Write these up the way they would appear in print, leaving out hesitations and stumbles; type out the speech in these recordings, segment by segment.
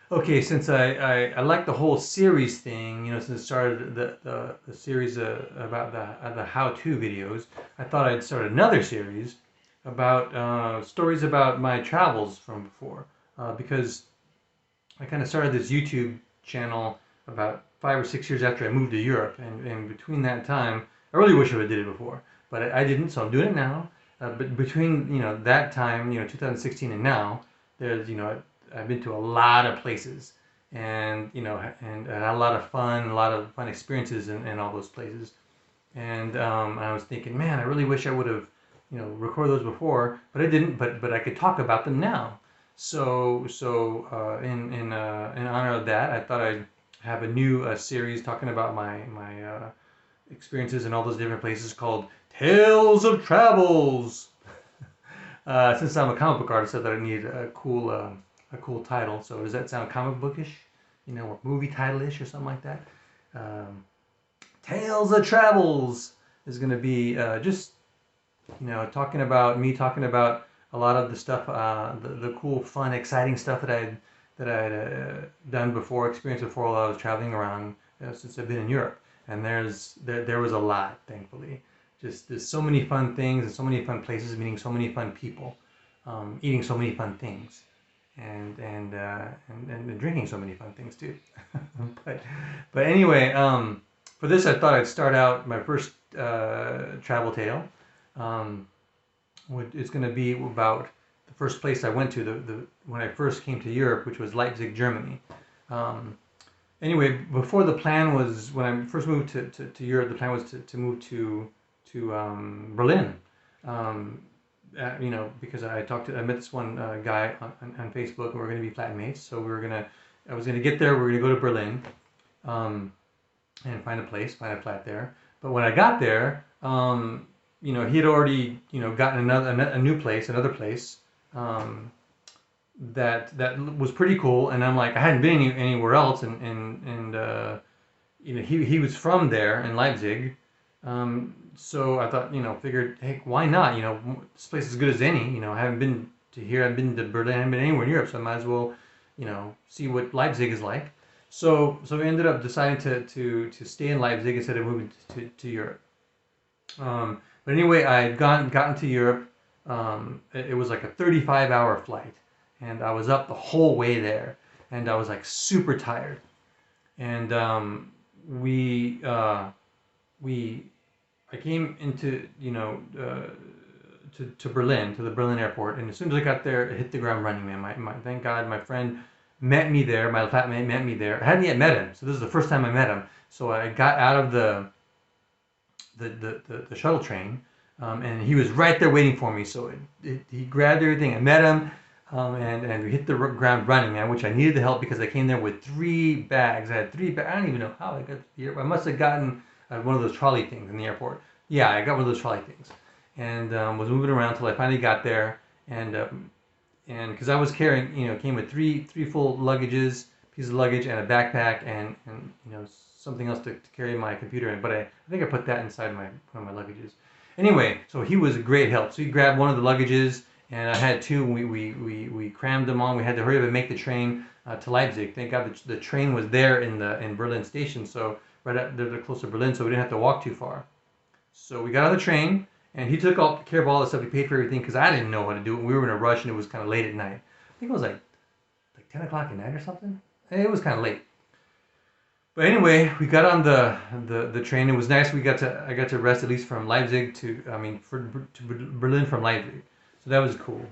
Okay, since I like the whole series thing, since I started the series about the how-to videos, I thought I'd start another series about stories about my travels from before. Because I kind of started this YouTube channel about 5 or 6 years after I moved to Europe, and between that time, I really wish I would have did it before, but I didn't, so I'm doing it now. But between that time, 2016 and now, there's I've been to a lot of places, and I had a lot of fun, a lot of fun experiences in all those places. And I was thinking, man, I really wish I would have, recorded those before, but I didn't. But I could talk about them now. So in honor of that, I thought I'd have a new series talking about my experiences in all those different places called Tales of Travels. Since I'm a comic book artist, I thought I needed a cool title. So does that sound comic bookish? Or movie title-ish or something like that? Um, Tales of Travels is going to be just talking about a lot of the stuff, the cool, fun, exciting stuff that I'd done before, experienced before while I was traveling around since I've been in Europe. And there was a lot, thankfully. Just there's so many fun things and so many fun places, meeting so many fun people, eating so many fun things, and drinking so many fun things too. but but anyway, for this I thought I'd start out my first travel tale. Um, it's going to be about the first place I went to when I first came to Europe, which was Leipzig, Germany. Um, anyway, before the plan was when I first moved to Europe, the plan was to move to Berlin. Um, because I met this one guy on Facebook, and we are going to be flatmates. So I was gonna get there. We are gonna go to Berlin, um, and find a flat there. But when I got there, he had already, gotten a new place, another place, um, that was pretty cool. And I'm like, I hadn't been anywhere else, and he was from there in Leipzig. So I thought, figured, hey, why not? This place is as good as any. I haven't been to here. I've been to Berlin. I haven't been anywhere in Europe, so I might as well, see what Leipzig is like. So we ended up deciding to stay in Leipzig instead of moving to Europe. But anyway, I had gotten to Europe. It was like a 35-hour flight, and I was up the whole way there, and I was like super tired. And we we I came into to Berlin, to the Berlin airport, and as soon as I got there, it hit the ground running, man. Thank God my friend met me there. My flatmate met me there. I hadn't yet met him, so this is the first time I met him. So I got out of the shuttle train, and he was right there waiting for me. So he grabbed everything. I met him, and we hit the ground running, man. Which I needed the help because I came there with 3 bags. I had 3 bags. I don't even know how I got to the airport. I must have gotten one of those trolley things in the airport. Yeah, I got one of those trolley things, and was moving around till I finally got there. And because I was carrying, came with three full luggages, pieces of luggage, and a backpack, and something else to carry my computer in. But I think I put that inside one of my luggages. Anyway, so he was a great help. So he grabbed one of the luggages, and I had two. And we crammed them on. We had to hurry up and make the train to Leipzig. Thank God the train was there in Berlin station, so right up there close to Berlin, so we didn't have to walk too far. So we got on the train, and he took care of all the stuff. He paid for everything because I didn't know how to do it. We were in a rush, and it was kind of late at night. I think it was like 10 o'clock at night or something. It was kind of late. But anyway, we got on the train. It was nice. I got to rest at least from Leipzig to Berlin from Leipzig. So that was cool.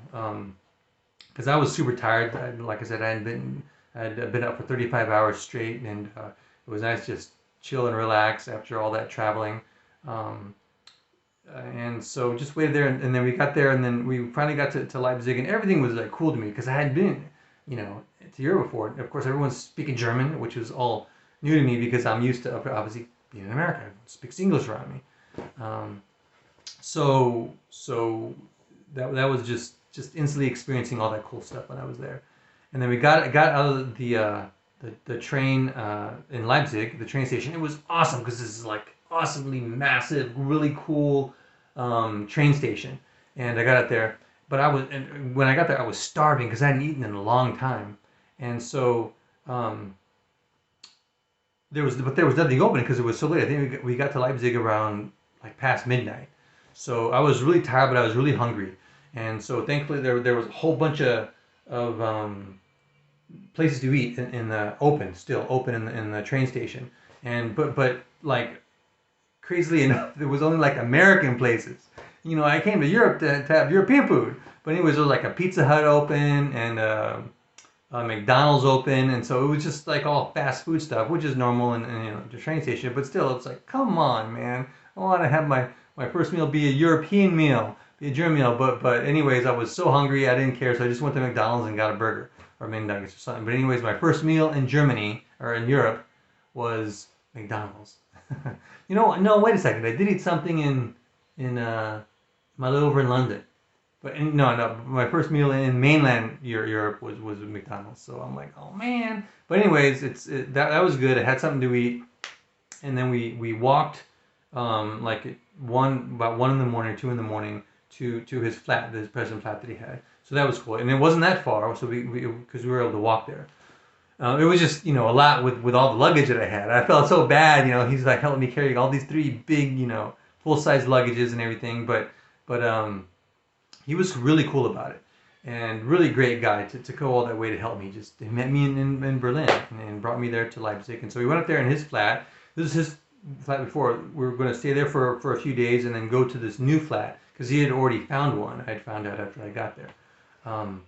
Because I was super tired. Like I said, I'd been up for 35 hours straight, and it was nice just chill and relax after all that traveling. Um, and so just waited there, and then we got there, and then we finally got to Leipzig, and everything was like cool to me because I hadn't been, to Europe before. And of course, everyone's speaking German, which was all new to me because I'm used to obviously being in America. Everyone speaks English around me. Um, so that was just instantly experiencing all that cool stuff when I was there. And then we got out of the train in Leipzig, the train station. It was awesome because this is like awesomely massive, really cool train station. And I got it there, but and when I got there, I was starving because I hadn't eaten in a long time, and so um, there was nothing open because it was so late. I think we got to Leipzig around like past midnight. So I was really tired, but I was really hungry, and so thankfully there was a whole bunch of places to eat in the open, still open in the train station, and but like crazily enough, there was only like American places. You know, I came to Europe to have European food, but anyways, there was like a Pizza Hut open and McDonald's open, and so it was just like all fast food stuff, which is normal in you know the train station. But still, it's like, come on, man, I want to have my first meal be a European meal, be a German meal. But anyways, I was so hungry, I didn't care, so I just went to McDonald's and got a burger or McNuggets or something. But anyways, my first meal in Germany or in Europe was McDonald's. You know, no, wait a second. I did eat something in my little over in London. But no, my first meal in mainland Europe was at McDonald's. So I'm like, oh man. But anyways, that was good. I had something to eat, and then we walked like about 1 in the morning, 2 in the morning to his flat, his present flat that he had. So that was cool, and it wasn't that far. So we because we were able to walk there. It was just, you know, a lot with all the luggage that I had. I felt so bad, you know. He's like helping me carry all these three big, you know, full size luggages and everything. But he was really cool about it, and really great guy to go all that way to help me. Just he met me in Berlin and brought me there to Leipzig. And so we went up there in his flat. This is his flat before. We were going to stay there for a few days and then go to this new flat because he had already found one. I'd found out after I got there. Um,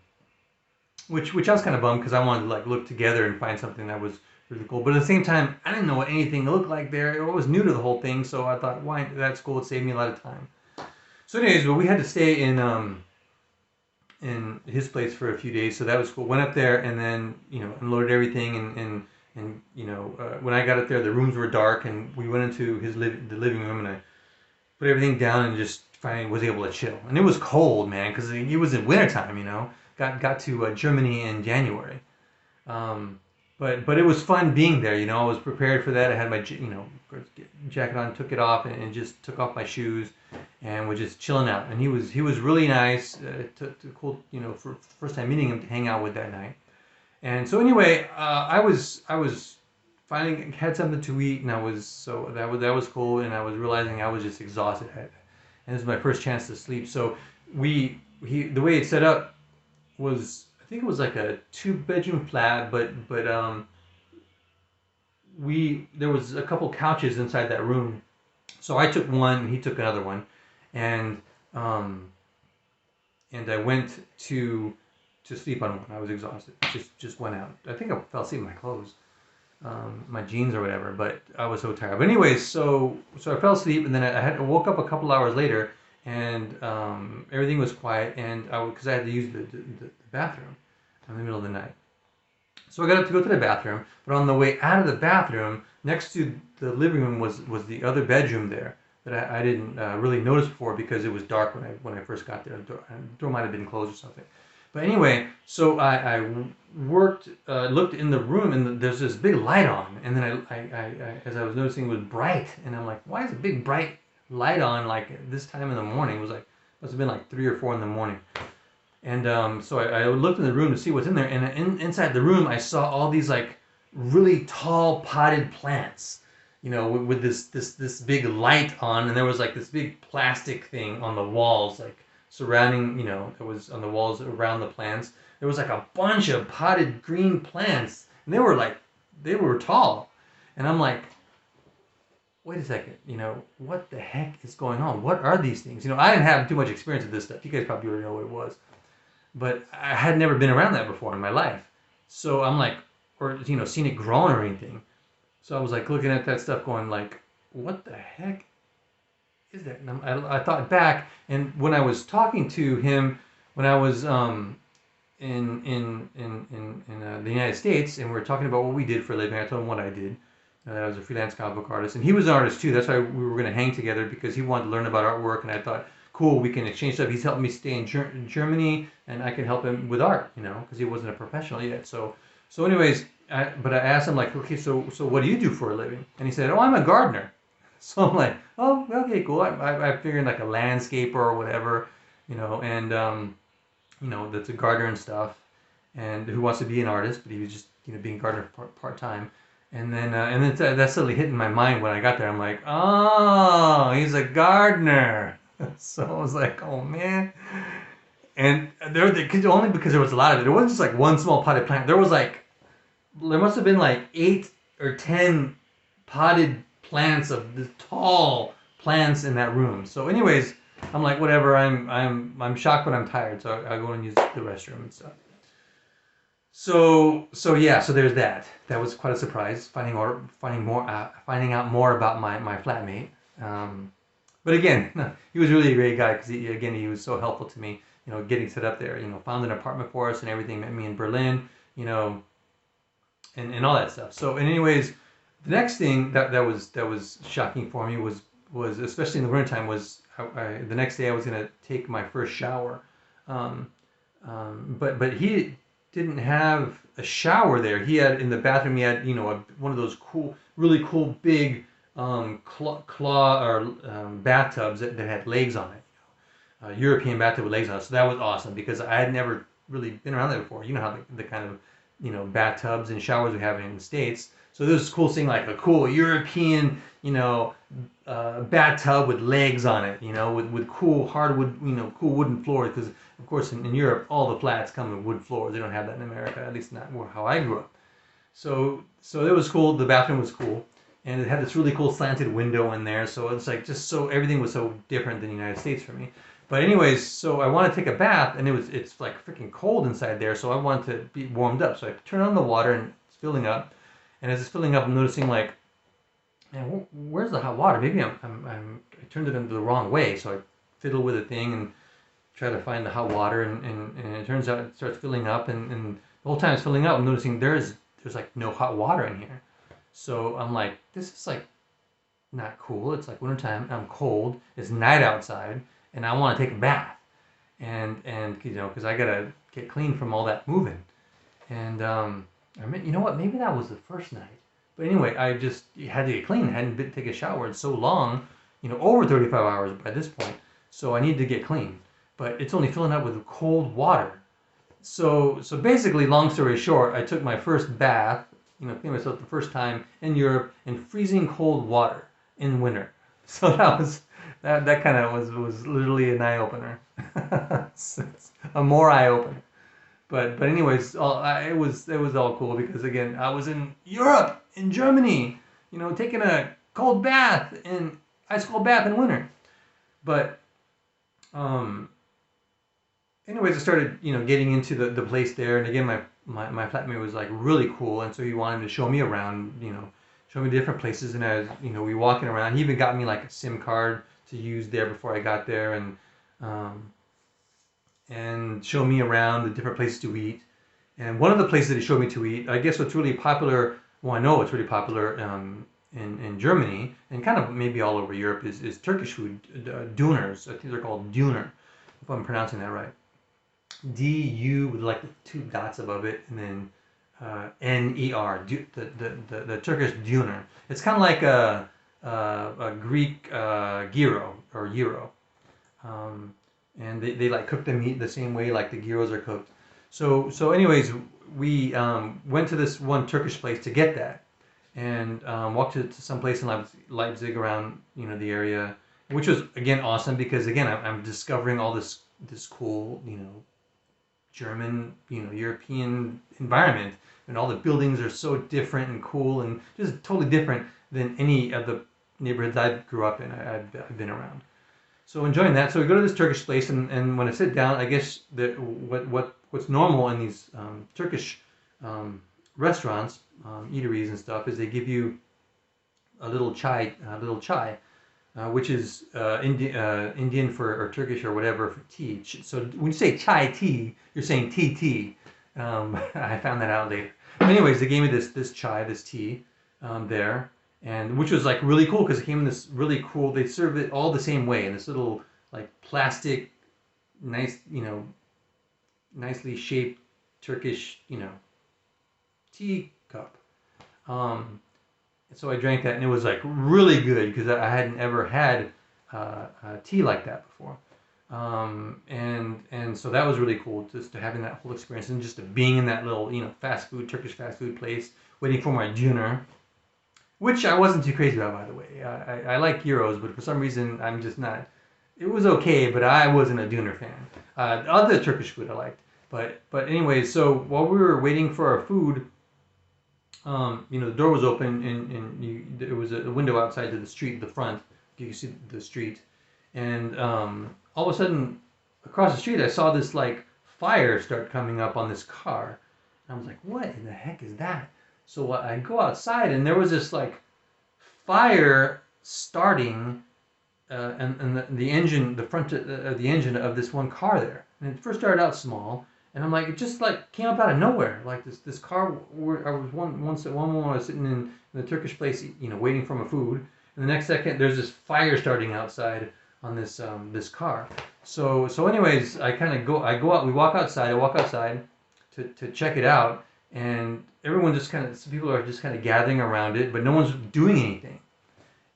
which I was kind of bummed because I wanted to like look together and find something that was really cool. But at the same time, I didn't know what anything looked like there. It was new to the whole thing, so I thought, why? That's cool. It saved me a lot of time. So, anyways, well, we had to stay in his place for a few days, so that was cool. Went up there and then you know unloaded everything and you know when I got up there, the rooms were dark and we went into the living room and I put everything down and just finally was able to chill. And it was cold, man, because it was in wintertime, you know. Got to Germany in January. Um, but it was fun being there, you know. I was prepared for that. I had my you know jacket on, took it off, and just took off my shoes, and was just chilling out. And he was really nice. Cool, you know, for first time meeting him to hang out with that night. And so anyway, I was finally had something to eat, and I was so that was cool. And I was realizing I was just exhausted, and this was my first chance to sleep. So the way it's set up was I think it was like a 2 bedroom flat, but we there was a couple couches inside that room, so I took one, he took another one, and um, and I went to sleep on one. I was exhausted, just went out. I think I fell asleep in my clothes, my jeans or whatever, but I was so tired. But anyways, so I fell asleep, and then I woke up a couple hours later, and everything was quiet, and because I had to use the bathroom in the middle of the night. So I got up to go to the bathroom, but on the way out of the bathroom, next to the living room was the other bedroom there that I didn't really notice before because it was dark when I first got there. The door might have been closed or something. But anyway, so I worked, looked in the room, and there's this big light on. And then I as I was noticing, it was bright, and I'm like, why is a big bright light on like this time in the morning? It was like must have been like 3 or 4 in the morning. And so I looked in the room to see what's in there, and inside the room I saw all these like really tall potted plants, you know, with this big light on, and there was like this big plastic thing on the walls, like surrounding, you know, that was on the walls around the plants. There was like a bunch of potted green plants, and they were tall, and I'm like, wait a second, you know, what the heck is going on? What are these things? You know, I didn't have too much experience with this stuff. You guys probably already know what it was, but I had never been around that before in my life. So I'm like, or you know, seen it growing or anything. So I was like looking at that stuff, going like, what the heck is that? And I thought back, and when I was talking to him, when I was in the United States, and we were talking about what we did for a living. I told him what I did. I was a freelance comic book artist, and he was an artist too. That's why we were going to hang together because he wanted to learn about artwork, and I thought, cool, we can exchange stuff. He's helping me stay in Germany, and I can help him with art, you know, because he wasn't a professional yet. So anyways, but I asked him like, okay, so what do you do for a living? And he said, oh, I'm a gardener. So I'm like, oh, okay, cool. I figured like a landscaper or whatever, you know, and you know, that's a gardener and stuff. and who wants to be an artist, but he was just being a gardener part time. And then that suddenly hit in my mind when I got there. I'm like, oh, he's a gardener. So I was like, oh man. And only because there was a lot of it. It wasn't just like one small potted plant. There must have been like 8 or 10 potted plants of the tall plants in that room. So, anyways, I'm like, whatever. I'm shocked, but I'm tired, so I go and use the restroom and stuff. So yeah. So there's that. That was quite a surprise. Finding out more about my flatmate. But again, no, he was really a great guy because he was so helpful to me. Getting set up there. Found an apartment for us and everything. Met me in Berlin. And all that stuff. So, and anyways, the next thing that was shocking for me was especially in the wintertime was the next day I was gonna take my first shower, um, but he didn't have a shower there. He had in the bathroom. He had one of those really cool big claw or bathtubs that had legs on it. European bathtub with legs on it. So that was awesome because I had never really been around that before. You know how the kind of bathtubs and showers we have in the States. So this was cool seeing like a cool European, bathtub with legs on it, with cool hardwood, cool wooden floors. Because of course in Europe all the flats come with wood floors. They don't have that in America, at least not how I grew up. So it was cool. The bathroom was cool, and it had this really cool slanted window in there. So it's like just so everything was so different than the United States for me. But anyways, so I wanted to take a bath, and it's like freaking cold inside there. So I wanted to be warmed up. So I turn on the water, and it's filling up. And as it's filling up, I'm noticing like, man, where's the hot water? Maybe I turned it in the wrong way. So I fiddle with the thing and try to find the hot water, and it turns out it starts filling up, and the whole time it's filling up, I'm noticing there's like no hot water in here. So I'm like, this is like not cool. It's like wintertime. I'm cold. It's night outside, and I want to take a bath, and because I gotta get clean from all that moving. And I mean, you know what? Maybe that was the first night. But anyway, I just had to get clean. I hadn't been take a shower in so long, over 35 hours by this point. So I needed to get clean. But it's only filling up with cold water. So basically, long story short, I took my first bath, cleaned myself the first time in Europe in freezing cold water in winter. So that kind of was literally an eye opener, a more eye opener. But anyways, it was all cool because again I was in Europe, in Germany, taking a ice cold bath in winter. But um, anyways, I started getting into the place there, and again my flatmate was like really cool, and so he wanted to show me around, show me different places, and I was we walking around. He even got me like a SIM card to use there before I got there, um, and show me around the different places to eat. And one of the places that he showed me to eat, I guess what's really popular, well, I know it's really popular in Germany and kind of maybe all over Europe is Turkish food, döners. I think they're called döner, if I'm pronouncing that right. D-U with like the two dots above it, and then N-E-R, the Turkish döner. It's kind of like a Greek gyro or gyro. And they like cook the meat the same way like the gyros are cooked. So anyways, we went to this one Turkish place to get that, and walked to some place in Leipzig around the area, which was again awesome because again I'm discovering all this cool German European environment, and all the buildings are so different and cool and just totally different than any of the neighborhoods I grew up in. I've been around. So enjoying that. So we go to this Turkish place, and when I sit down, I guess that what's normal in these Turkish restaurants, eateries and stuff, is they give you a little chai, which is Indian for or Turkish or whatever for tea. So when you say chai tea, you're saying tea. I found that out later. But anyways, they gave me this chai, this tea, there. And which was like really cool because it came in this really cool. They serve it all the same way in this little like plastic, nice nicely shaped Turkish tea cup. So I drank that, and it was like really good because I hadn't ever had tea like that before. And so that was really cool, just to having that whole experience and just to being in that little, fast food, Turkish fast food place, waiting for my dinner, which I wasn't too crazy about, by the way. I like gyros, but for some reason I'm just not. It was okay, but I wasn't a Döner fan. Other Turkish food I liked, but anyway. So while we were waiting for our food, the door was open and there was a window outside to the street, the front. You could see the street, and all of a sudden, across the street, I saw this like fire start coming up on this car. And I was like, "What in the heck is that?" So I go outside, and there was this like fire starting, and the engine, the front of the engine of this one car there. And it first started out small, and I'm like, it just like came up out of nowhere. Like this car, where I was once at one moment I was sitting in the Turkish place, waiting for my food, and the next second there's this fire starting outside on this car. So anyways, I go out, we walk outside, I walk outside to check it out, and everyone just some people are just kind of gathering around it, but no one's doing anything.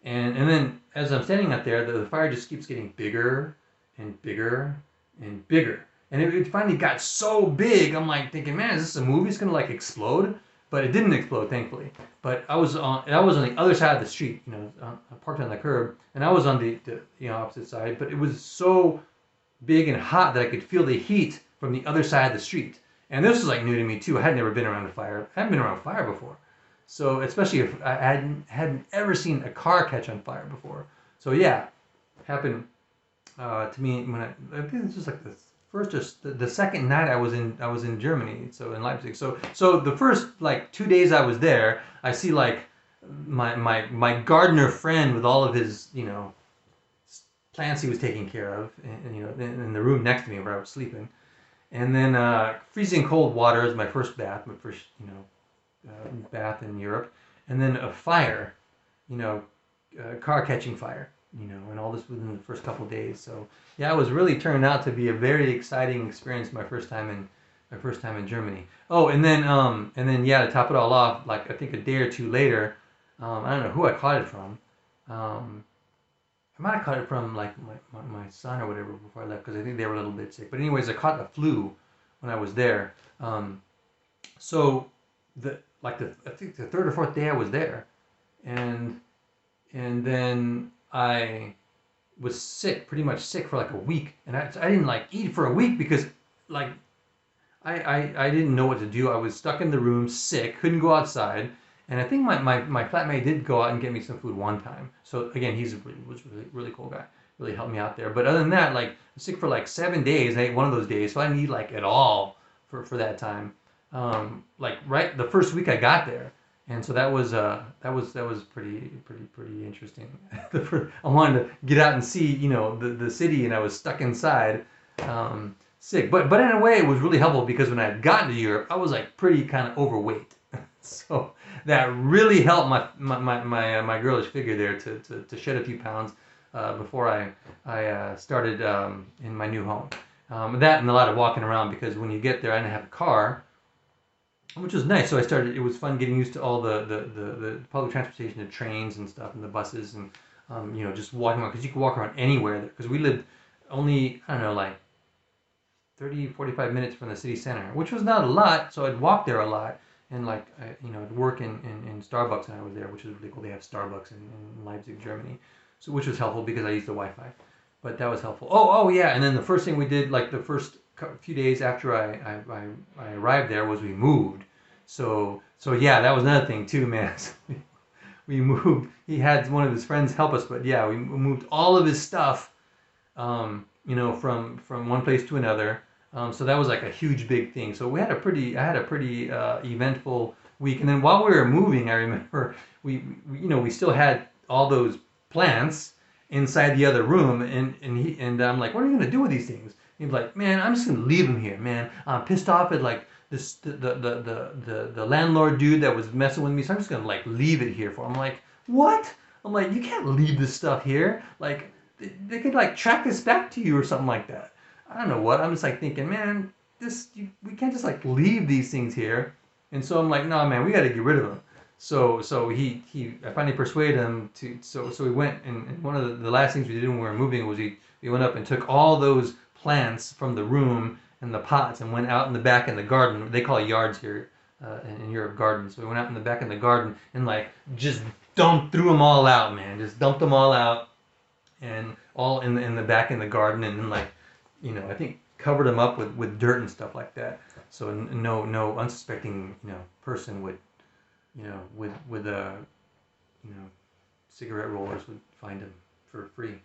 And then as I'm standing out there, the fire just keeps getting bigger and bigger and bigger. And it finally got so big, I'm like thinking, man, is this a movie? It's gonna like explode? But it didn't explode, thankfully. But I was on the other side of the street, I parked on the curb, and I was on the opposite side. But it was so big and hot that I could feel the heat from the other side of the street. And this was like new to me too. I had never been around a fire. I hadn't been around fire before. So especially if I hadn't ever seen a car catch on fire before. So yeah, happened to me when I think it's just like the first or the second night I was in Germany, so in Leipzig. So the first like 2 days I was there, I see like my gardener friend with all of his plants he was taking care of, and in the room next to me where I was sleeping, and then freezing cold water is my first bath, my first bath in Europe, and then a fire, car catching fire, and all this within the first couple of days. So yeah, it was really turned out to be a very exciting experience. My first time in Germany. Oh, and then yeah, to top it all off, like I think a day or two later, I don't know who I caught it from. I might have caught it from like my son or whatever before I left, because I think they were a little bit sick. But anyways, I caught the flu when I was there. So I think the third or fourth day I was there, and then I was sick, pretty much sick for like a week, and I didn't like eat for a week because like I didn't know what to do. I was stuck in the room, sick, couldn't go outside, and I think my flatmate did go out and get me some food one time. So again, was really cool guy, really helped me out there. But other than that, like I was sick for like 7 days. I ate one of those days, so I didn't eat like at all for that time. Like right the first week I got there, and so that was pretty interesting. I wanted to get out and see the city, and I was stuck inside, sick. But in a way it was really helpful, because when I had gotten to Europe I was like pretty kind of overweight, so that really helped my girlish figure there to shed a few pounds before I started in my new home. That and a lot of walking around, because when you get there I didn't have a car, which was nice. So it was fun getting used to all the public transportation, the trains and stuff, and the buses, and just walking around, because you could walk around anywhere there, because we lived only, I don't know, like 30, 45 minutes from the city center, which was not a lot. So I'd walk there a lot, and like I'd work in Starbucks when I was there, which is really cool. They have Starbucks in Leipzig, Germany, so which was helpful because I used the Wi-Fi. But that was helpful. Oh yeah, and then the first thing we did, like the first few days after I arrived there, was we moved. So yeah, that was another thing too, man. We moved. He had one of his friends help us, but yeah, we moved all of his stuff, from one place to another. So that was like a huge big thing. So I had a pretty eventful week. And then while we were moving, I remember we still had all those plants inside the other room, and I'm like, what are you gonna do with these things? He's like, man, I'm just gonna leave them here, man. I'm pissed off at like the landlord dude that was messing with me, so I'm just gonna like leave it here for him. I'm like, what? I'm like, you can't leave this stuff here. Like they could like track this back to you or something like that. I don't know what. I'm just like thinking, man, we can't just like leave these things here. And so I'm like, no, man, we got to get rid of them. So I finally persuaded him to. So we went, and one of the last things we did when we were moving was we went up and took all those plants from the room and the pots and went out in the back in the garden. They call it yards here in Europe, gardens. So we went out in the back in the garden and like just threw them all out, man. Just dumped them all out and all in the back in the garden, and then like, I think covered them up with dirt and stuff like that. So no unsuspecting person would with cigarette rollers would find them for free.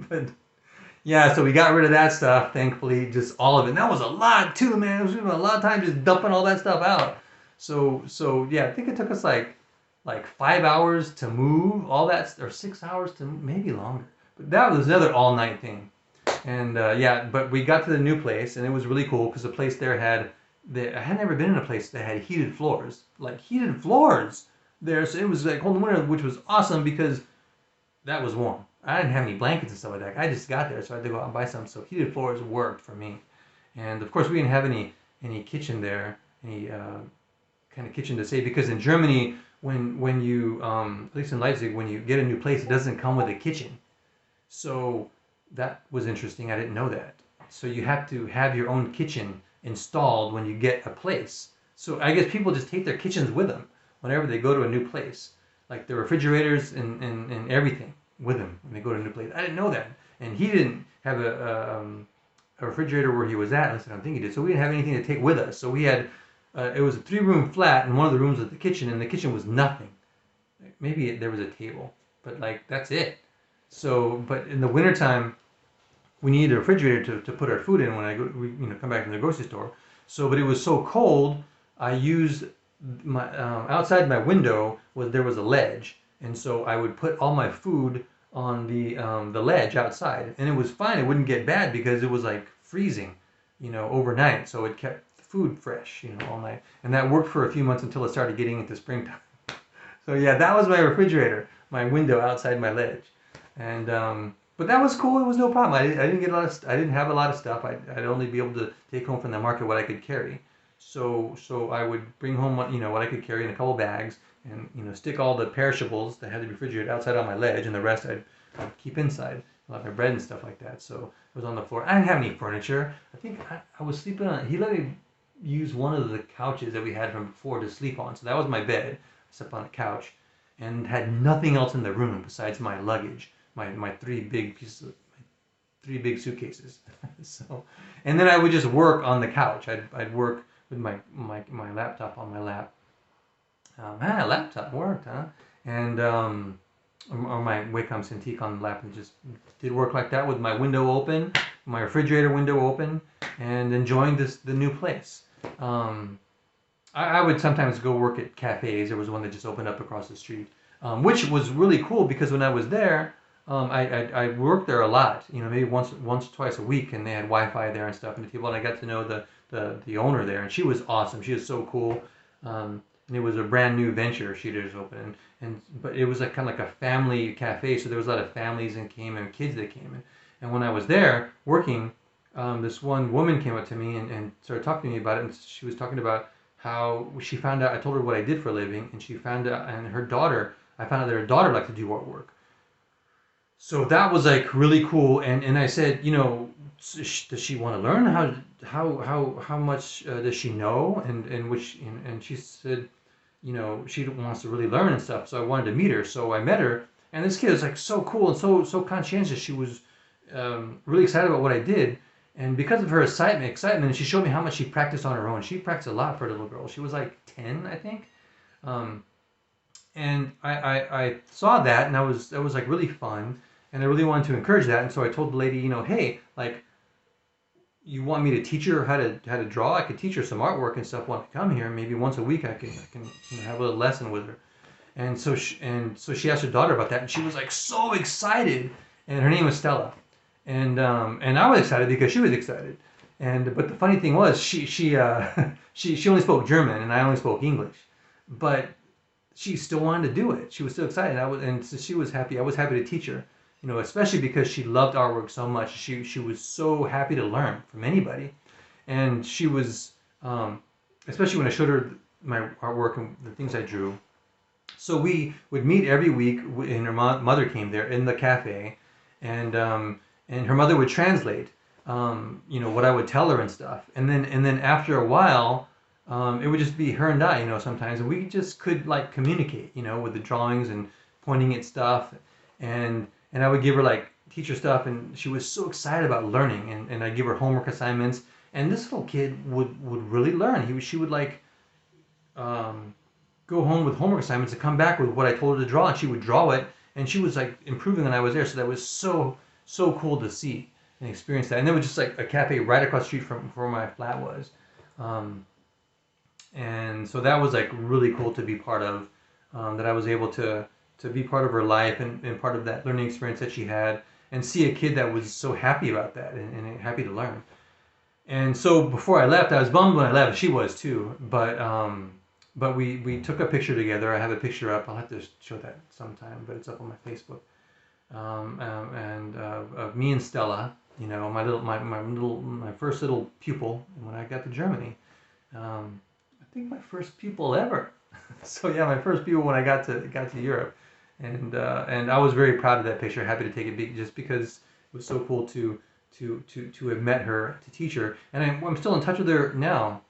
But yeah, so we got rid of that stuff, thankfully, just all of it. And that was a lot too, man. It was a lot of time just dumping all that stuff out. So yeah, I think it took us like 5 hours to move all that, or 6 hours to maybe longer. But that was another all night thing. And yeah, but we got to the new place, and it was really cool because the place there I had never been in a place that had heated floors, like heated floors there. So it was like cold in the winter, which was awesome because that was warm. I didn't have any blankets and stuff like that. I just got there, so I had to go out and buy some. So heated floors worked for me. And of course, we didn't have any kitchen there, any kind of kitchen to say, because in Germany, when you at least in Leipzig, when you get a new place, it doesn't come with a kitchen. So that was interesting. I didn't know that. So you have to have your own kitchen installed when you get a place. So I guess people just take their kitchens with them whenever they go to a new place, like the refrigerators and everything with them when they go to a new place. I didn't know that, and he didn't have a refrigerator where he was at. At least I don't think he did. So we didn't have anything to take with us. So we had it was a 3-room flat, and one of the rooms was the kitchen, and the kitchen was nothing. Maybe there was a table, but like that's it. So, but in the wintertime, we needed a refrigerator to put our food in when we come back from the grocery store. So, but it was so cold, I used my outside my window there was a ledge, and so I would put all my food on the ledge outside, and it was fine. It wouldn't get bad because it was like freezing, overnight. So it kept the food fresh, all night, and that worked for a few months until it started getting into springtime. So yeah, that was my refrigerator, my window outside my ledge, and but that was cool. It was no problem. I didn't get a lot of. I didn't have a lot of stuff. I'd only be able to take home from the market what I could carry. So I would bring home what I could carry in a couple bags, and stick all the perishables that had to be refrigerated outside on my ledge, and the rest I'd keep inside, like my bread and stuff like that. So it was on the floor. I didn't have any furniture. I think I was sleeping on. He let me use one of the couches that we had from before to sleep on. So that was my bed. I slept on a couch, and had nothing else in the room besides my luggage. My 3 big suitcases. So, and then I would just work on the couch. I'd work with my laptop on my lap. A laptop worked, huh? And or my Wacom Cintiq on the lap, and just did work like that with my window open, my refrigerator window open, and enjoying the new place. I would sometimes go work at cafes. There was one that just opened up across the street, which was really cool because when I was there, I worked there a lot. Maybe once twice a week, and they had Wi-Fi there and stuff in the table. And I got to know the owner there, and she was awesome. She was so cool. And it was a brand new venture she just opened, but it was kind of like a family cafe. So there was a lot of families and kids that came in. And when I was there working, this one woman came up to me and started talking to me about it. And she was talking about how she found out. I told her what I did for a living, and she found out, and her daughter. I found out that her daughter liked to do artwork. So that was like really cool, and I said, does she want to learn? How much does she know? And she said, she wants to really learn and stuff. So I wanted to meet her. So I met her, and this kid was like so cool and so conscientious. She was really excited about what I did, and because of her excitement, she showed me how much she practiced on her own. She practiced a lot for a little girl. She was like 10, I think. And I saw that, and that was like really fun, and I really wanted to encourage that. And so I told the lady, hey, like, you want me to teach her how to draw? I could teach her some artwork and stuff when I come here. Maybe once a week I can have a little lesson with her. And so she asked her daughter about that, and she was like so excited. And her name was Stella, and I was excited because she was excited. But the funny thing was she only spoke German, and I only spoke English, but she still wanted to do it. She was still excited. And so she was happy. I was happy to teach her, especially because she loved artwork so much. She was so happy to learn from anybody, and she was, especially when I showed her my artwork and the things I drew. So we would meet every week, and her mother came there in the cafe, and her mother would translate, what I would tell her and stuff. And then after a while, it would just be her and I, sometimes, and we just could like communicate, with the drawings and pointing at stuff, and I would give her like teacher stuff, and she was so excited about learning, and I'd give her homework assignments, and this little kid would really learn. She would like um, go home with homework assignments and come back with what I told her to draw, and she would draw it, and she was like improving when I was there. So that was so cool to see and experience that. And there was just like a cafe right across the street from where my flat was, um, and so that was like really cool to be part of. That I was able to be part of her life, and part of that learning experience that she had, and see a kid that was so happy about that, and happy to learn. And so before I left, I was bummed when I left. She was too. But we took a picture together. I have a picture up. I'll have to show that sometime, but it's up on my Facebook. And of me and Stella, my first little pupil when I got to Germany. I think my first pupil ever. So yeah, my first pupil when I got to Europe, and I was very proud of that picture. Happy to take it just because it was so cool to have met her, to teach her, and I'm still in touch with her now.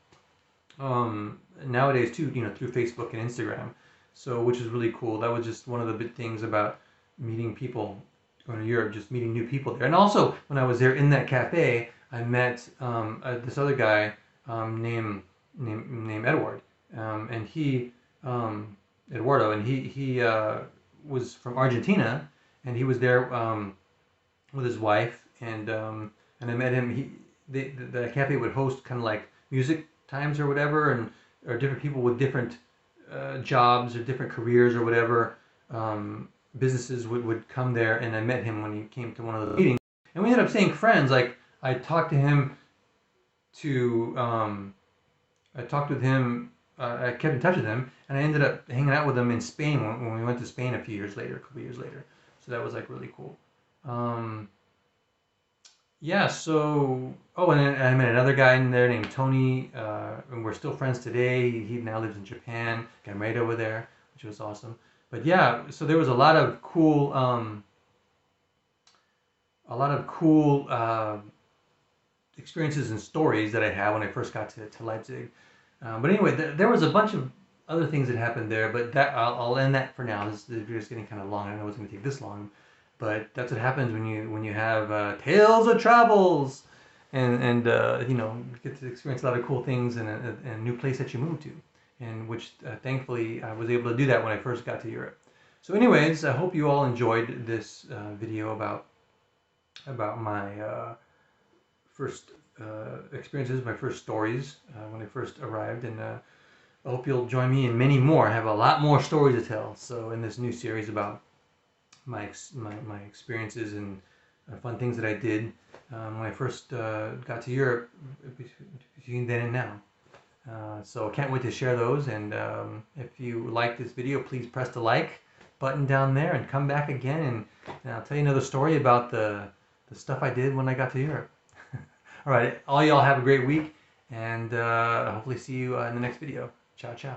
Nowadays too, through Facebook and Instagram. So which is really cool. That was just one of the big things about meeting people going to Europe, just meeting new people there. And also when I was there in that cafe, I met this other guy named Edward, and he Eduardo, and he was from Argentina, and he was there with his wife, and I met him. The cafe would host kind of like music times or whatever, and or different people with different jobs or different careers or whatever, businesses would come there, and I met him when he came to one of the meetings, and we ended up staying friends. Like I talked to him to I talked with him. I kept in touch with him, and I ended up hanging out with him in Spain when we went to Spain a couple years later. So that was like really cool. Um, yeah. So, and then I met another guy in there named Tony, and we're still friends today. He now lives in Japan. Got married over there, which was awesome. But yeah, so there was a lot of cool experiences and stories that I had when I first got to Leipzig. But anyway, there was a bunch of other things that happened there, but I'll end that for now. This video is getting kind of long. I don't know it's going to take this long, but that's what happens when you have tales of travels, and get to experience a lot of cool things in a new place that you move to, and which thankfully I was able to do that when I first got to Europe. So anyways, I hope you all enjoyed this video about my first experiences, my first stories when I first arrived, and I hope you'll join me in many more. I have a lot more stories to tell. So in this new series about my experiences and fun things that I did when I first got to Europe, between then and now. So I can't wait to share those. And if you like this video, please press the like button down there and come back again, and I'll tell you another story about the stuff I did when I got to Europe. All right, all y'all have a great week, and hopefully see you in the next video. Ciao, ciao.